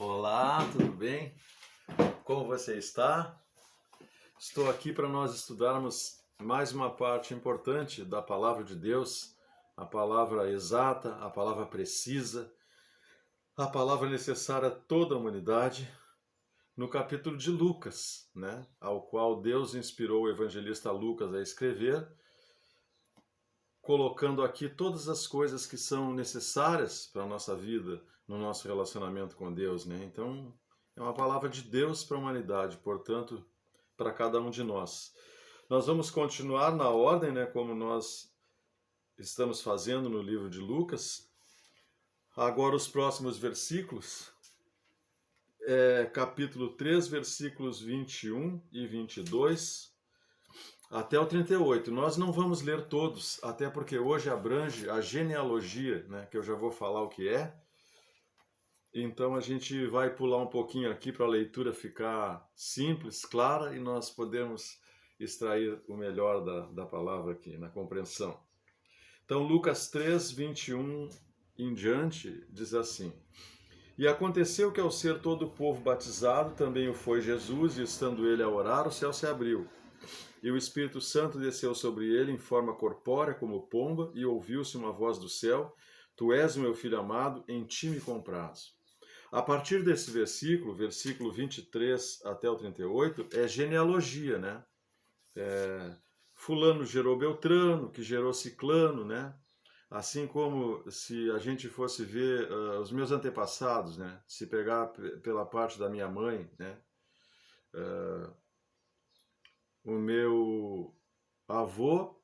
Olá, tudo bem? Como você está? Estou aqui para nós estudarmos mais uma parte importante da palavra de Deus, a palavra exata, a palavra precisa, a palavra necessária a toda a humanidade, no capítulo de Lucas, né? Ao qual Deus inspirou o evangelista Lucas a escrever, colocando aqui todas as coisas que são necessárias para a nossa vida, no nosso relacionamento com Deus, né? Então, é uma palavra de Deus para a humanidade, portanto, para cada um de nós. Nós vamos continuar na ordem, né, como nós estamos fazendo no livro de Lucas. Agora os próximos versículos, capítulo 3, versículos 21 e 22, até o 38. Nós não vamos ler todos, até porque hoje abrange a genealogia, né, que eu já vou falar o que é. Então a gente vai pular um pouquinho aqui para a leitura ficar simples, clara, e nós podemos extrair o melhor da palavra aqui, na compreensão. Então Lucas 3, 21 em diante, diz assim: E aconteceu que ao ser todo o povo batizado, também o foi Jesus, e estando ele a orar, o céu se abriu. E o Espírito Santo desceu sobre ele em forma corpórea como pomba, e ouviu-se uma voz do céu: Tu és o meu filho amado, em ti me comprazo. A partir desse versículo, versículo 23 até o 38, é genealogia, né? Fulano gerou Beltrano, que gerou Ciclano, né? Assim como se a gente fosse ver os meus antepassados, né? Se pegar pela parte da minha mãe, né? O meu avô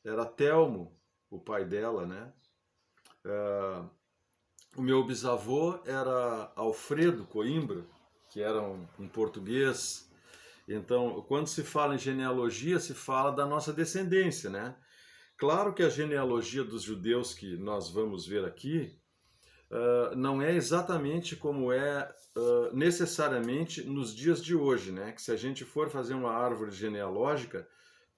era Telmo, o pai dela, né? O meu bisavô era Alfredo Coimbra, que era um português. Então, quando se fala em genealogia, se fala da nossa descendência, né? Claro que a genealogia dos judeus que nós vamos ver aqui não é exatamente como é necessariamente nos dias de hoje, né? Que se a gente for fazer uma árvore genealógica,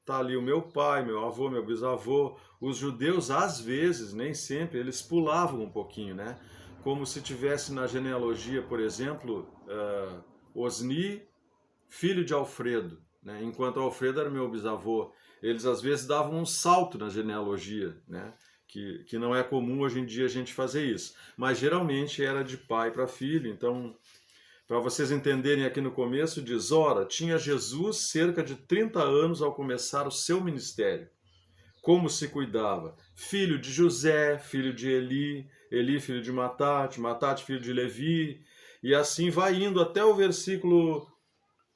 tá ali o meu pai, meu avô, meu bisavô. Os judeus, às vezes, nem sempre, eles pulavam um pouquinho, né? Como se tivesse na genealogia, por exemplo, Osni, filho de Alfredo, né? Enquanto Alfredo era meu bisavô. Eles, às vezes, davam um salto na genealogia, né? Que não é comum hoje em dia a gente fazer isso. Mas, geralmente, era de pai para filho. Então, para vocês entenderem aqui no começo, diz: Ora, tinha Jesus cerca de 30 anos ao começar o seu ministério. Como se cuidava? Filho de José, filho de Eli, Eli filho de Matate, Matate filho de Levi, e assim vai indo até o versículo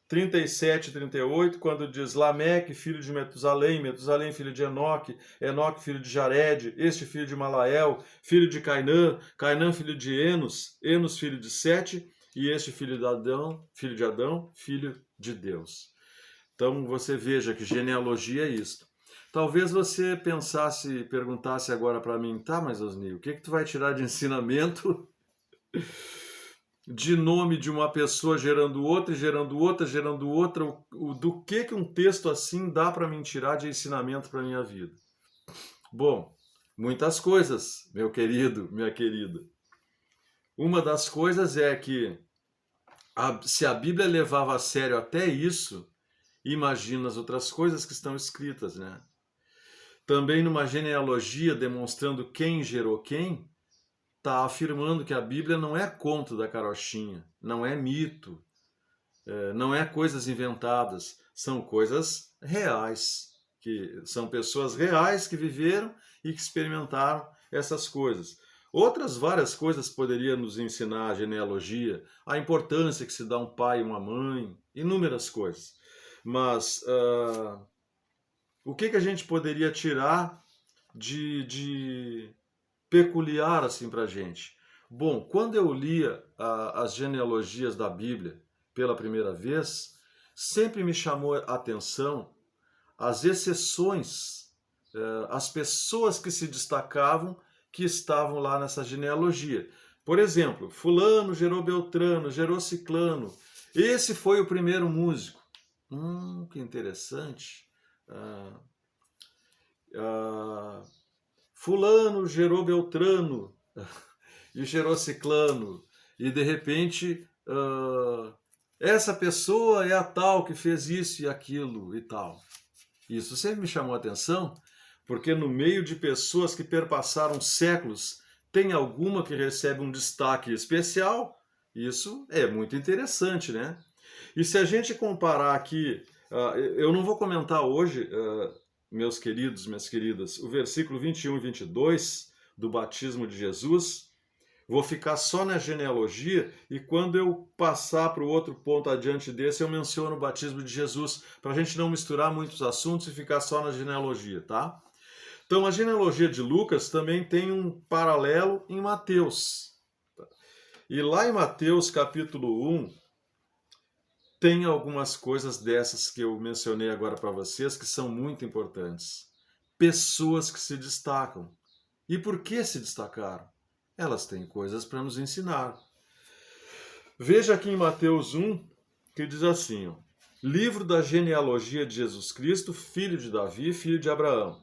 37 e 38, quando diz: Lameque, filho de Metusalém, Metusalém, filho de Enoque, Enoque, filho de Jared, este filho de Malael, filho de Cainã, Cainã, filho de Enos, Enos, filho de Sete, e este filho de Adão, filho de Deus. Então você veja que genealogia é isto. Talvez você perguntasse agora para mim: tá, mas Osnil, o que tu vai tirar de ensinamento de nome de uma pessoa gerando outra, gerando outra, gerando outra? Do que um texto assim dá para me tirar de ensinamento para minha vida? Bom, muitas coisas, meu querido, minha querida. Uma das coisas é que se a Bíblia levava a sério até isso, imagina as outras coisas que estão escritas, né? Também numa genealogia demonstrando quem gerou quem, está afirmando que a Bíblia não é conto da carochinha, não é mito, não é coisas inventadas, são coisas reais, que são pessoas reais que viveram e que experimentaram essas coisas. Outras várias coisas poderiam nos ensinar a genealogia, a importância que se dá um pai e uma mãe, inúmeras coisas. Mas o que a gente poderia tirar de peculiar assim para a gente? Bom, quando eu lia as genealogias da Bíblia pela primeira vez, sempre me chamou a atenção as exceções, as pessoas que se destacavam que estavam lá nessa genealogia. Por exemplo, fulano gerou Beltrano, gerou Ciclano. Esse foi o primeiro músico. Que interessante. Fulano gerou Beltrano e gerou Ciclano. e de repente essa pessoa é a tal que fez isso e aquilo e tal. Isso sempre me chamou a atenção, porque no meio de pessoas que perpassaram séculos, tem alguma que recebe um destaque especial. Isso é muito interessante, né? E se a gente comparar aqui, eu não vou comentar hoje, meus queridos, minhas queridas, o versículo 21 e 22 do batismo de Jesus. Vou ficar só na genealogia e quando eu passar para o outro ponto adiante desse, eu menciono o batismo de Jesus, para a gente não misturar muitos assuntos e ficar só na genealogia, tá? Então, a genealogia de Lucas também tem um paralelo em Mateus. E lá em Mateus, capítulo 1, tem algumas coisas dessas que eu mencionei agora para vocês que são muito importantes. Pessoas que se destacam. E por que se destacaram? Elas têm coisas para nos ensinar. Veja aqui em Mateus 1, que diz assim, ó, livro da genealogia de Jesus Cristo, filho de Davi, filho de Abraão.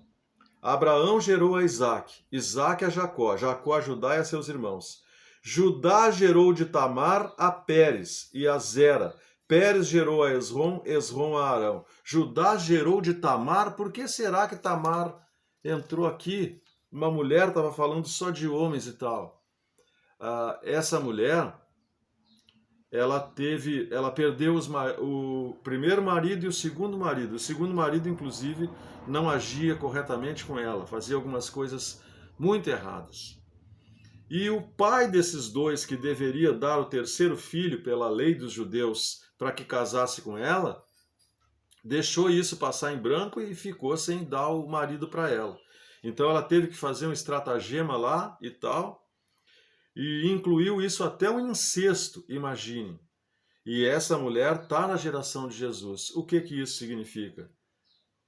Abraão gerou a Isaque, Isaque a Jacó, Jacó a Judá e a seus irmãos. Judá gerou de Tamar a Pérez e a Zera. Pérez gerou a Esrom, Esrom a Arão. Judá gerou de Tamar, por que será que Tamar entrou aqui? Uma mulher estava falando só de homens e tal. Essa mulher, ela perdeu o primeiro marido e o segundo marido. O segundo marido, inclusive, não agia corretamente com ela, fazia algumas coisas muito erradas. E o pai desses dois, que deveria dar o terceiro filho pela lei dos judeus para que casasse com ela, deixou isso passar em branco e ficou sem dar o marido para ela. Então ela teve que fazer um estratagema lá e tal, e incluiu isso até o incesto, imagine. E essa mulher está na geração de Jesus. O que isso significa?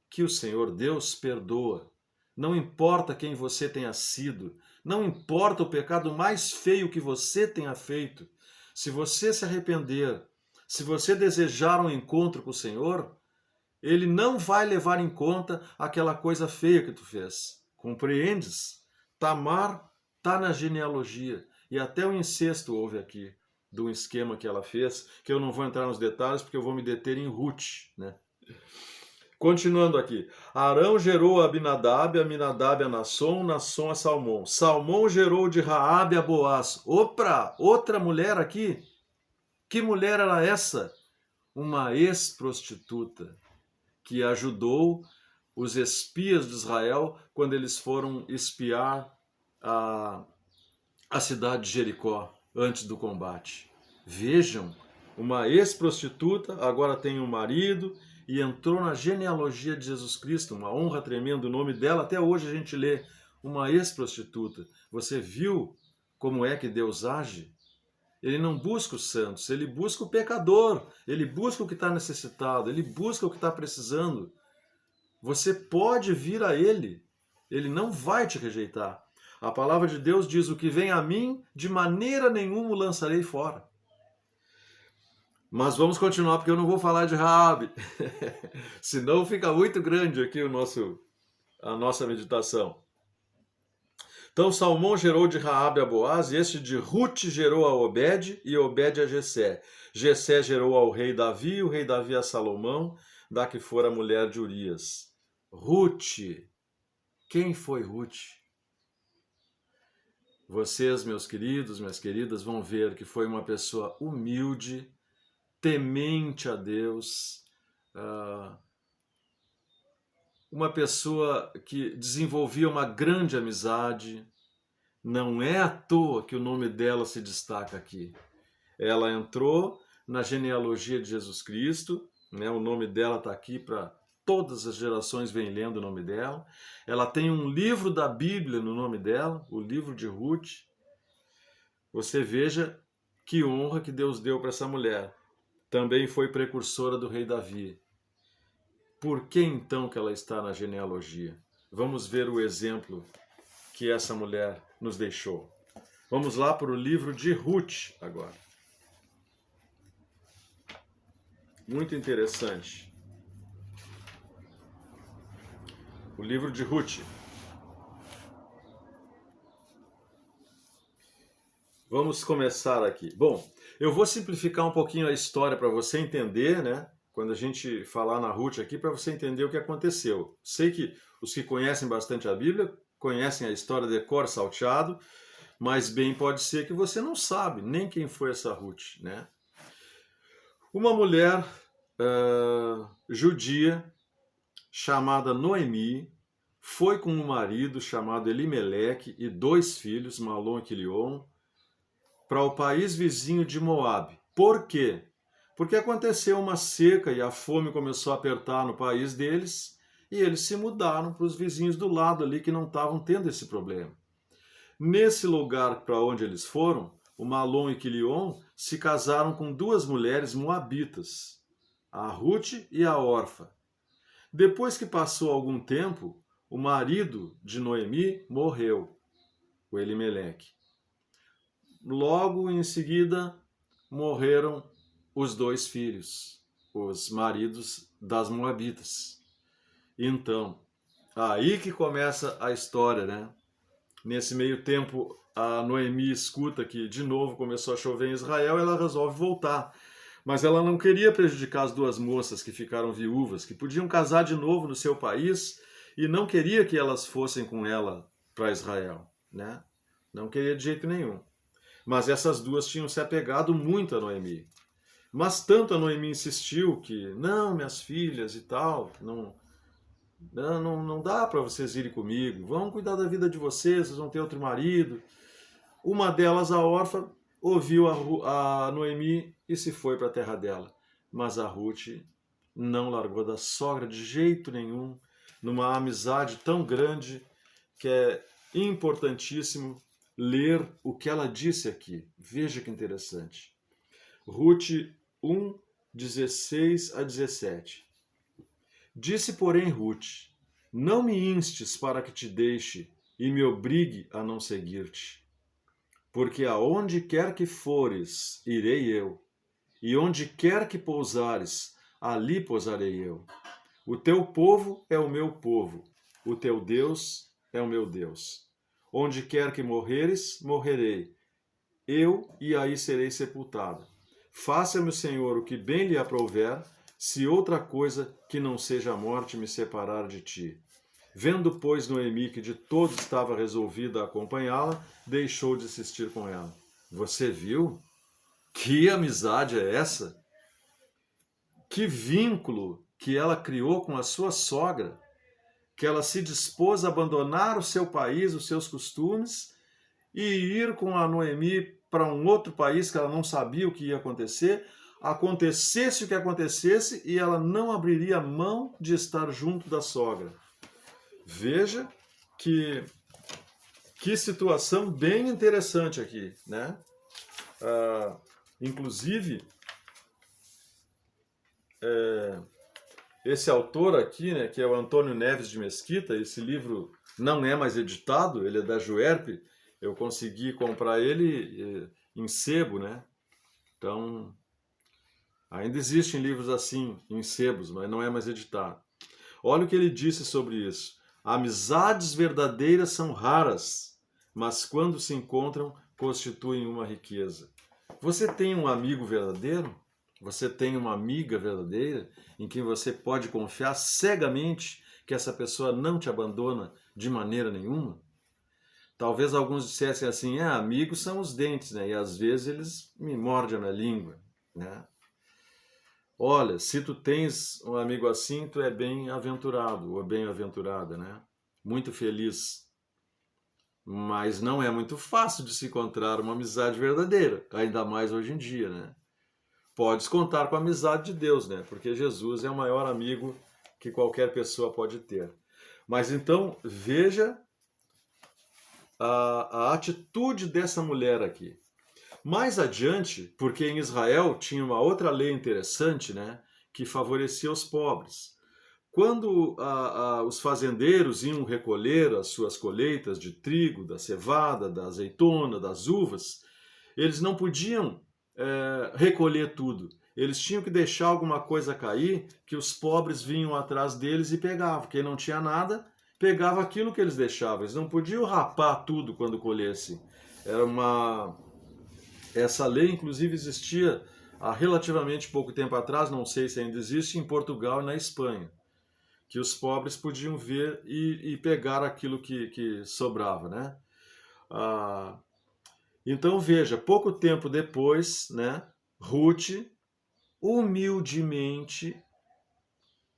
Que o Senhor Deus perdoa. Não importa quem você tenha sido, não importa o pecado mais feio que você tenha feito, se você se arrepender, se você desejar um encontro com o Senhor, Ele não vai levar em conta aquela coisa feia que tu fez. Compreendes? Tamar está na genealogia. E até o incesto houve aqui, de um esquema que ela fez, que eu não vou entrar nos detalhes porque eu vou me deter em Ruth, né? Continuando aqui. Arão gerou a Aminadab, Aminadab a Nasson, Nasson a Salmão. Salmão gerou de Raabe a Boaz. Opa, outra mulher aqui. Que mulher era essa? Uma ex-prostituta que ajudou os espias de Israel quando eles foram espiar a cidade de Jericó antes do combate. Vejam, uma ex-prostituta agora tem um marido e entrou na genealogia de Jesus Cristo, uma honra tremenda, o nome dela até hoje a gente lê, uma ex-prostituta. Você viu como é que Deus age? Ele não busca os santos, ele busca o pecador, ele busca o que está necessitado, ele busca o que está precisando. Você pode vir a ele, ele não vai te rejeitar. A palavra de Deus diz, o que vem a mim, de maneira nenhuma o lançarei fora. Mas vamos continuar, porque eu não vou falar de Raabe. Senão fica muito grande aqui a nossa meditação. Então Salmão gerou de Raabe a Boaz, e este de Ruth gerou a Obed, e Obed a Jessé. Jessé gerou ao rei Davi, o rei Davi a Salomão, da que fora a mulher de Urias. Ruth. Quem foi Ruth? Vocês, meus queridos, minhas queridas, vão ver que foi uma pessoa humilde, temente a Deus, uma pessoa que desenvolvia uma grande amizade. Não é à toa que o nome dela se destaca aqui. Ela entrou na genealogia de Jesus Cristo, né? O nome dela está aqui para todas as gerações vêm lendo o nome dela. Ela tem um livro da Bíblia no nome dela, o livro de Ruth. Você veja que honra que Deus deu para essa mulher. Também foi precursora do rei Davi. Por que então que ela está na genealogia? Vamos ver o exemplo que essa mulher nos deixou. Vamos lá para o livro de Ruth agora. Muito interessante. O livro de Ruth. Vamos começar aqui. Bom, eu vou simplificar um pouquinho a história para você entender, né? Quando a gente falar na Ruth aqui, para você entender o que aconteceu. Sei que os que conhecem bastante a Bíblia conhecem a história de cor salteado, mas bem pode ser que você não sabe nem quem foi essa Ruth, né? Uma mulher judia chamada Noemi foi com um marido chamado Elimeleque e 2 filhos, Malom e Quilion, para o país vizinho de Moabe. Por quê? Porque aconteceu uma seca e a fome começou a apertar no país deles e eles se mudaram para os vizinhos do lado ali que não estavam tendo esse problema. Nesse lugar para onde eles foram, o Malom e Quilion se casaram com 2 mulheres moabitas, a Ruth e a Orfa. Depois que passou algum tempo, o marido de Noemi morreu, o Elimeleque. Logo em seguida, morreram os 2 filhos, os maridos das moabitas. Então, aí que começa a história, né? Nesse meio tempo, a Noemi escuta que de novo começou a chover em Israel, ela resolve voltar. Mas ela não queria prejudicar as 2 moças que ficaram viúvas, que podiam casar de novo no seu país, e não queria que elas fossem com ela para Israel, né? Não queria de jeito nenhum. Mas essas 2 tinham se apegado muito a Noemi. Mas tanto a Noemi insistiu que, não, minhas filhas e tal, não dá para vocês irem comigo, vão cuidar da vida de vocês vão ter outro marido. Uma delas, a órfã, ouviu a Noemi e se foi para a terra dela. Mas a Ruth não largou da sogra de jeito nenhum, numa amizade tão grande que é importantíssimo ler o que ela disse aqui. Veja que interessante. Ruth 1, 16 a 17. Disse, porém, Ruth: não me instes para que te deixe e me obrigue a não seguir-te. Porque aonde quer que fores, irei eu, e onde quer que pousares, ali pousarei eu. O teu povo é o meu povo, o teu Deus é o meu Deus. Onde quer que morreres, morrerei, eu e aí serei sepultada. Faça-me o Senhor o que bem lhe aprouver, se outra coisa que não seja a morte me separar de ti. Vendo, pois, Noemi que de todo estava resolvida a acompanhá-la, deixou de insistir com ela. Você viu? Que amizade é essa? Que vínculo que ela criou com a sua sogra, que ela se dispôs a abandonar o seu país, os seus costumes, e ir com a Noemi para um outro país que ela não sabia o que ia acontecer, acontecesse o que acontecesse, e ela não abriria mão de estar junto da sogra. Veja que situação bem interessante aqui, né? Inclusive, esse autor aqui, né, que é o Antônio Neves de Mesquita, esse livro não é mais editado, ele é da Juerp, eu consegui comprar ele em sebo, né? Então, ainda existem livros assim, em sebos, mas não é mais editado. Olha o que ele disse sobre isso. Amizades verdadeiras são raras, mas quando se encontram, constituem uma riqueza. Você tem um amigo verdadeiro? Você tem uma amiga verdadeira em quem você pode confiar cegamente que essa pessoa não te abandona de maneira nenhuma? Talvez alguns dissessem assim, amigos são os dentes, né? E às vezes eles me mordem na língua, né? Olha, se tu tens um amigo assim, tu é bem-aventurado ou bem-aventurada, né? Muito feliz. Mas não é muito fácil de se encontrar uma amizade verdadeira, ainda mais hoje em dia, né? Podes contar com a amizade de Deus, né? Porque Jesus é o maior amigo que qualquer pessoa pode ter. Mas então, veja a atitude dessa mulher aqui. Mais adiante, porque em Israel tinha uma outra lei interessante, né, que favorecia os pobres. Quando os fazendeiros iam recolher as suas colheitas de trigo, da cevada, da azeitona, das uvas, eles não podiam recolher tudo. Eles tinham que deixar alguma coisa cair, que os pobres vinham atrás deles e pegavam. Quem não tinha nada, pegava aquilo que eles deixavam. Eles não podiam rapar tudo quando colhessem. Era Essa lei, inclusive, existia há relativamente pouco tempo atrás, não sei se ainda existe, em Portugal e na Espanha, que os pobres podiam ver e pegar aquilo que sobrava, né? Ah, então veja, pouco tempo depois, né, Ruth humildemente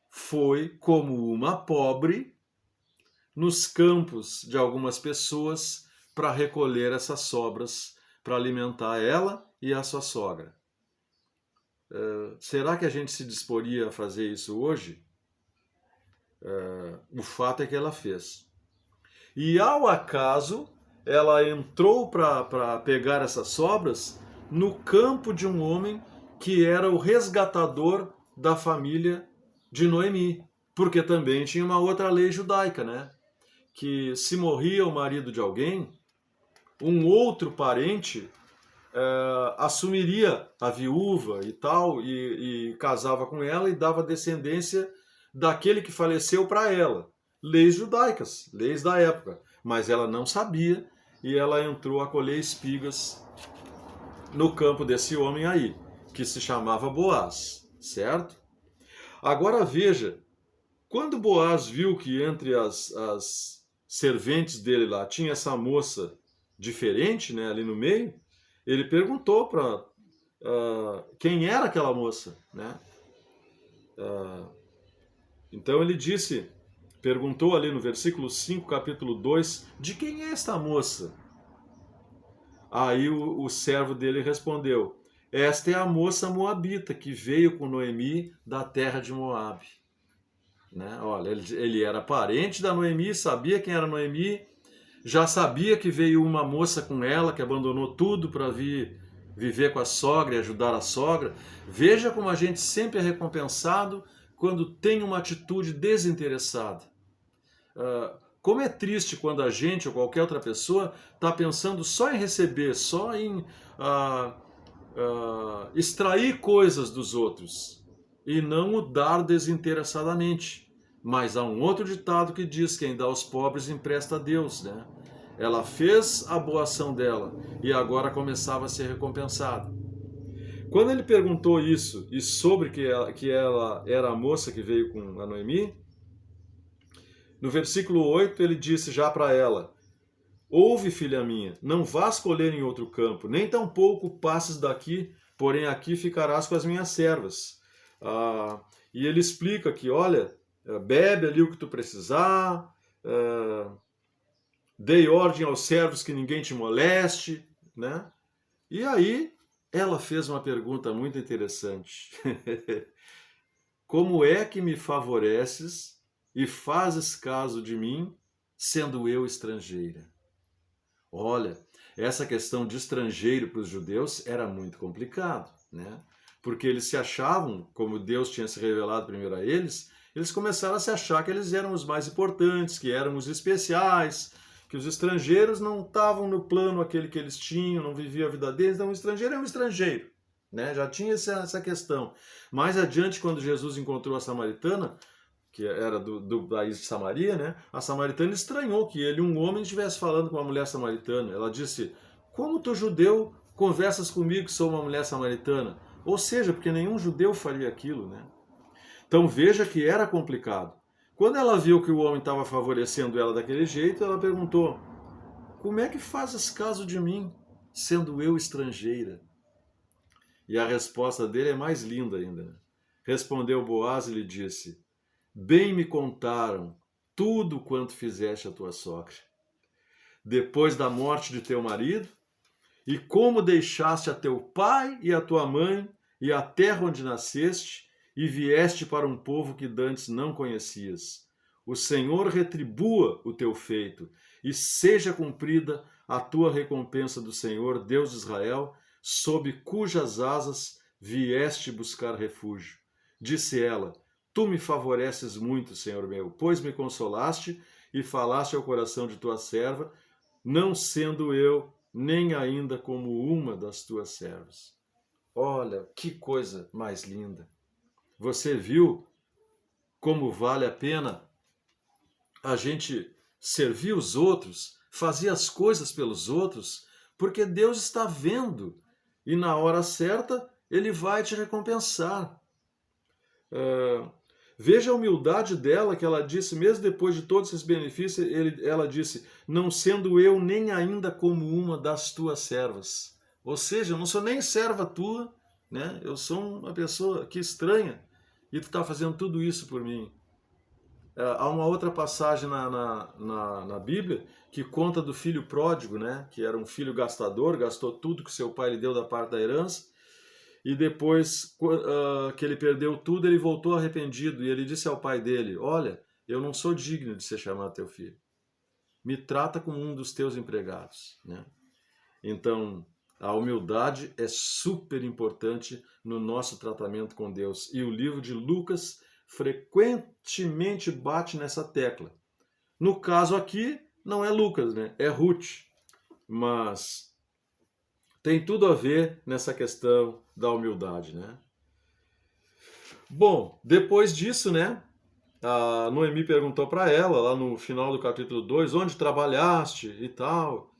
foi como uma pobre nos campos de algumas pessoas para recolher essas sobras para alimentar ela e a sua sogra. Será que a gente se disporia a fazer isso hoje? O fato é que ela fez. E ao acaso, ela entrou para pegar essas sobras no campo de um homem que era o resgatador da família de Noemi. Porque também tinha uma outra lei judaica, né? Que se morria o marido de alguém, um outro parente assumiria a viúva e tal, e casava com ela e dava descendência daquele que faleceu para ela. Leis judaicas, leis da época. Mas ela não sabia e ela entrou a colher espigas no campo desse homem aí, que se chamava Boaz, certo? Agora veja, quando Boaz viu que entre as serventes dele lá tinha essa moça diferente, né, ali no meio, ele perguntou para quem era aquela moça, né? Então ele disse, perguntou ali no versículo 5, capítulo 2, de quem é esta moça? Aí o servo dele respondeu, esta é a moça moabita que veio com Noemi da terra de Moabe. Né? Olha, ele era parente da Noemi, sabia quem era Noemi, já sabia que veio uma moça com ela, que abandonou tudo para vir viver com a sogra e ajudar a sogra. Veja como a gente sempre é recompensado quando tem uma atitude desinteressada. Como é triste quando a gente ou qualquer outra pessoa está pensando só em receber, só em extrair coisas dos outros e não o dar desinteressadamente. Mas há um outro ditado que diz que quem dá aos pobres empresta a Deus, né? Ela fez a boa ação dela e agora começava a ser recompensada. Quando ele perguntou isso e sobre que ela era a moça que veio com a Noemi, no versículo 8 ele disse já para ela, ouve, filha minha, não vás colher em outro campo, nem tampouco passes daqui, porém aqui ficarás com as minhas servas. E ele explica que, olha, bebe ali o que tu precisar, dei ordem aos servos que ninguém te moleste, né? E aí ela fez uma pergunta muito interessante. Como é que me favoreces e fazes caso de mim, sendo eu estrangeira? Olha, essa questão de estrangeiro para os judeus era muito complicado, né? Porque eles se achavam, como Deus tinha se revelado primeiro a eles começaram a se achar que eles eram os mais importantes, que eram os especiais, que os estrangeiros não estavam no plano aquele que eles tinham, não viviam a vida deles, então o estrangeiro é um estrangeiro, né? Já tinha essa questão. Mais adiante, quando Jesus encontrou a samaritana, que era do país de Samaria, né? A samaritana estranhou que ele, um homem, estivesse falando com uma mulher samaritana. Ela disse, como tu, judeu, conversas comigo que sou uma mulher samaritana? Ou seja, porque nenhum judeu faria aquilo, né? Então veja que era complicado. Quando ela viu que o homem estava favorecendo ela daquele jeito, ela perguntou, como é que fazes caso de mim, sendo eu estrangeira? E a resposta dele é mais linda ainda. Né? Respondeu Boaz e lhe disse, bem me contaram tudo quanto fizeste a tua sogra. Depois da morte de teu marido, e como deixaste a teu pai e a tua mãe e a terra onde nasceste, e vieste para um povo que dantes não conhecias. O Senhor retribua o teu feito, e seja cumprida a tua recompensa do Senhor, Deus de Israel, sob cujas asas vieste buscar refúgio. Disse ela, tu me favoreces muito, Senhor meu, pois me consolaste e falaste ao coração de tua serva, não sendo eu nem ainda como uma das tuas servas. Olha, que coisa mais linda! Você viu como vale a pena a gente servir os outros, fazer as coisas pelos outros, porque Deus está vendo e na hora certa ele vai te recompensar. Veja a humildade dela, que ela disse, mesmo depois de todos esses benefícios, ela disse, não sendo eu nem ainda como uma das tuas servas. Ou seja, eu não sou nem serva tua, né? Eu sou uma pessoa que estranha e tu está fazendo tudo isso por mim. Há uma outra passagem na Bíblia que conta do filho pródigo, né? Que era um filho gastador, gastou tudo que seu pai lhe deu da parte da herança. E depois que ele perdeu tudo, ele voltou arrependido. E ele disse ao pai dele, olha, eu não sou digno de ser chamado teu filho. Me trata como um dos teus empregados, né? Então, a humildade é super importante no nosso tratamento com Deus. E o livro de Lucas frequentemente bate nessa tecla. No caso aqui, não é Lucas, né? É Ruth. Mas tem tudo a ver nessa questão da humildade, né? Bom, depois disso, né? A Noemi perguntou para ela, lá no final do capítulo 2, onde trabalhaste e tal.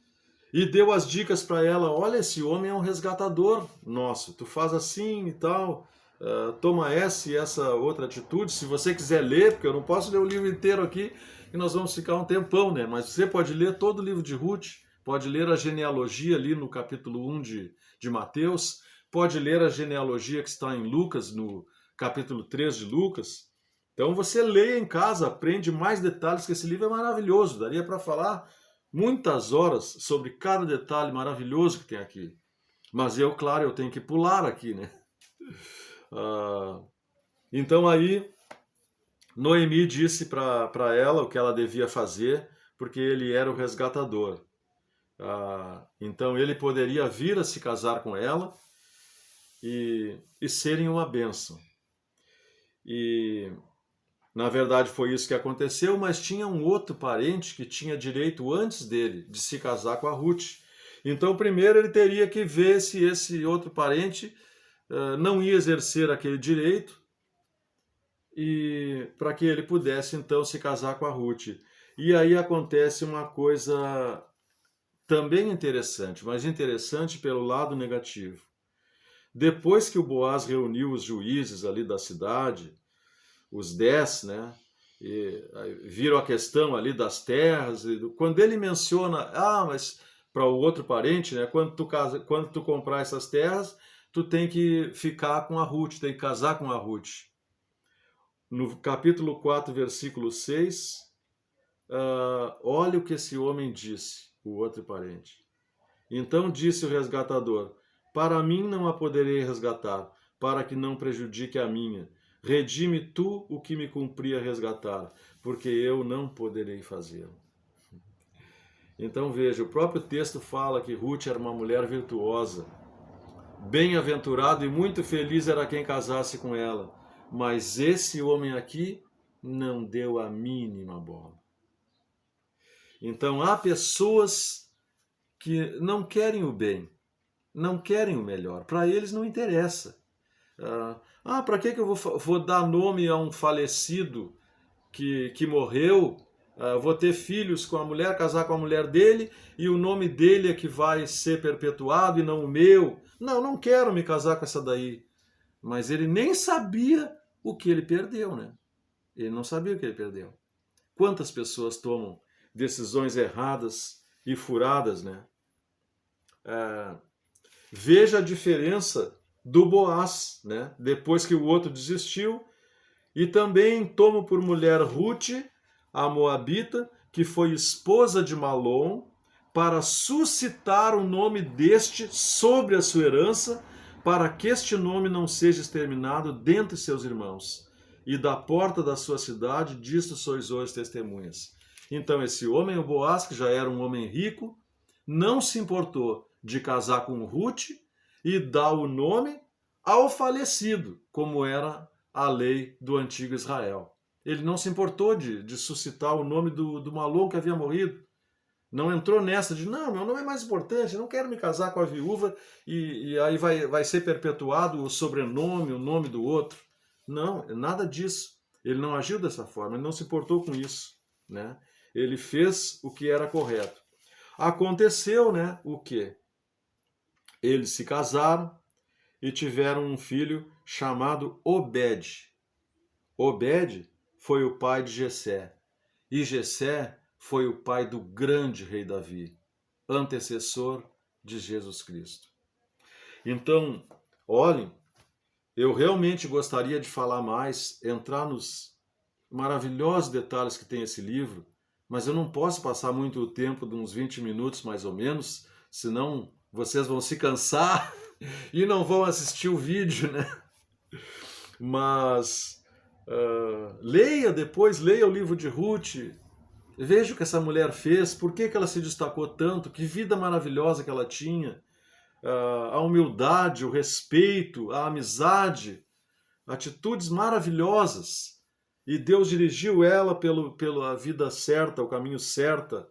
E deu as dicas para ela, olha, esse homem é um resgatador nosso, tu faz assim e tal, toma essa e essa outra atitude, se você quiser ler, porque eu não posso ler o livro inteiro aqui e nós vamos ficar um tempão, né? Mas você pode ler todo o livro de Ruth, pode ler a genealogia ali no capítulo 1 de Mateus, pode ler a genealogia que está em Lucas, no capítulo 3 de Lucas. Então você lê em casa, aprende mais detalhes, que esse livro é maravilhoso, daria para falar muitas horas sobre cada detalhe maravilhoso que tem aqui. Mas eu, claro, eu tenho que pular aqui, né? Então aí, Noemi disse para ela o que ela devia fazer, porque ele era o resgatador. Então ele poderia vir a se casar com ela e serem uma bênção. E na verdade foi isso que aconteceu, mas tinha um outro parente que tinha direito antes dele de se casar com a Ruth. Então primeiro ele teria que ver se esse outro parente não ia exercer aquele direito e para que ele pudesse então se casar com a Ruth. E aí acontece uma coisa também interessante, mas interessante pelo lado negativo. Depois que o Boaz reuniu os juízes ali da cidade, os 10, né? E viram a questão ali das terras. Quando ele menciona, mas para o outro parente, né? Quando tu comprar essas terras, tu tem que ficar com a Ruth, tem que casar com a Ruth. No capítulo 4, versículo 6, olha o que esse homem disse, o outro parente. Então disse o resgatador, para mim não a poderei resgatar, para que não prejudique a minha. Redime tu o que me cumpria resgatar, porque eu não poderei fazê-lo. Então veja, o próprio texto fala que Ruth era uma mulher virtuosa. Bem-aventurado e muito feliz era quem casasse com ela. Mas esse homem aqui não deu a mínima bola. Então há pessoas que não querem o bem, não querem o melhor. Para eles não interessa. Para que eu vou dar nome a um falecido que morreu? Vou ter filhos com a mulher, casar com a mulher dele e o nome dele é que vai ser perpetuado e não o meu. Não quero me casar com essa daí. Mas ele nem sabia o que ele perdeu, né? Ele não sabia o que ele perdeu. Quantas pessoas tomam decisões erradas e furadas, né? Veja a diferença do Boaz, né? Depois que o outro desistiu, e também toma por mulher Ruth, a moabita, que foi esposa de Malom, para suscitar o nome deste sobre a sua herança, para que este nome não seja exterminado dentre seus irmãos. E da porta da sua cidade, disto sois hoje testemunhas. Então esse homem, o Boaz, que já era um homem rico, não se importou de casar com Ruth e dar o nome ao falecido, como era a lei do antigo Israel. Ele não se importou de suscitar o nome do Malom que havia morrido. Não entrou nessa de, não, meu nome é mais importante, eu não quero me casar com a viúva e aí vai ser perpetuado o sobrenome, o nome do outro. Não, nada disso. Ele não agiu dessa forma, ele não se importou com isso, né? Ele fez o que era correto. Aconteceu, né, o quê? Eles se casaram e tiveram um filho chamado Obed. Obed foi o pai de Jessé, e Jessé foi o pai do grande rei Davi, antecessor de Jesus Cristo. Então, olhem, eu realmente gostaria de falar mais, entrar nos maravilhosos detalhes que tem esse livro, mas eu não posso passar muito o tempo de uns 20 minutos mais ou menos, senão vocês vão se cansar e não vão assistir o vídeo, né? Mas leia depois, leia o livro de Ruth, veja o que essa mulher fez, por que ela se destacou tanto, que vida maravilhosa que ela tinha, a humildade, o respeito, a amizade, atitudes maravilhosas. E Deus dirigiu ela pela vida certa, o caminho certo,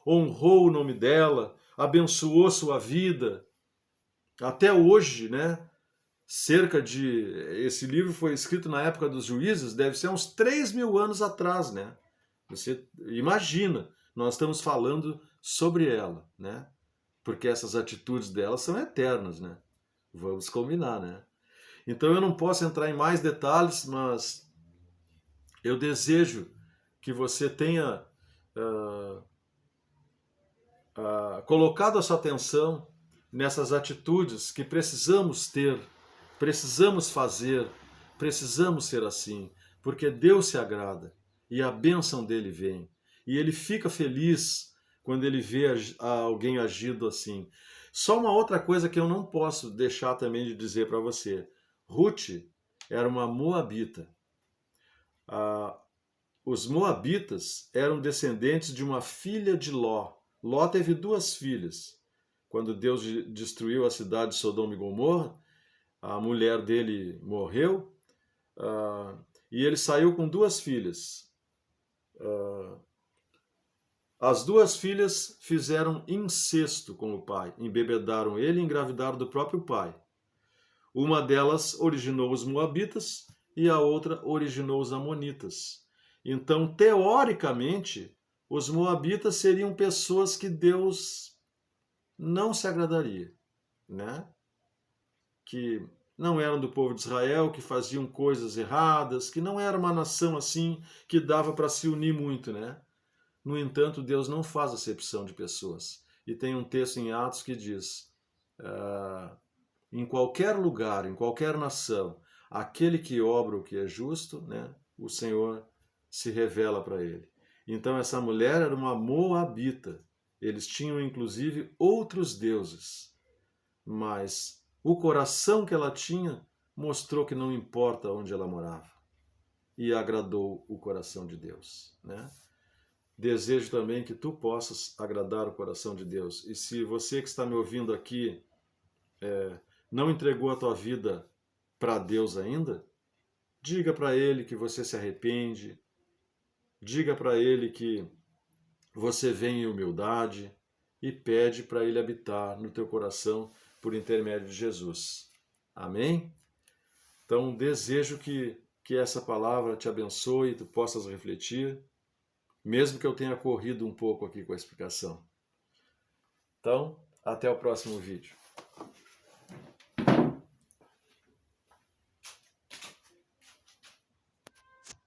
honrou o nome dela, abençoou sua vida. Até hoje, né? Esse livro foi escrito na época dos juízes, deve ser uns 3.000 anos atrás, né? Você imagina, nós estamos falando sobre ela, né? Porque essas atitudes dela são eternas, né? Vamos combinar, né? Então eu não posso entrar em mais detalhes, mas eu desejo que você tenha colocado a sua atenção nessas atitudes que precisamos ter, precisamos fazer, precisamos ser assim, porque Deus se agrada e a bênção dele vem. E ele fica feliz quando ele vê alguém agindo assim. Só uma outra coisa que eu não posso deixar também de dizer para você. Ruth era uma moabita. Os moabitas eram descendentes de uma filha de Ló. Ló teve 2 filhas. Quando Deus destruiu a cidade de Sodoma e Gomorra, a mulher dele morreu e ele saiu com 2 filhas. As 2 filhas fizeram incesto com o pai, embebedaram ele e engravidaram do próprio pai. Uma delas originou os moabitas e a outra originou os amonitas. Então, teoricamente, os moabitas seriam pessoas que Deus não se agradaria, né? Que não eram do povo de Israel, que faziam coisas erradas, que não era uma nação assim que dava para se unir muito, né? No entanto, Deus não faz acepção de pessoas. E tem um texto em Atos que diz: em qualquer lugar, em qualquer nação, aquele que obra o que é justo, né? O Senhor se revela para ele. Então essa mulher era uma moabita. Eles tinham inclusive outros deuses. Mas o coração que ela tinha mostrou que não importa onde ela morava. E agradou o coração de Deus, né? Desejo também que tu possas agradar o coração de Deus. E se você que está me ouvindo aqui não entregou a tua vida para Deus ainda, diga para Ele que você se arrepende, diga para Ele que você vem em humildade e pede para Ele habitar no teu coração por intermédio de Jesus. Amém? Então, desejo que essa palavra te abençoe e tu possas refletir, mesmo que eu tenha corrido um pouco aqui com a explicação. Então, até o próximo vídeo.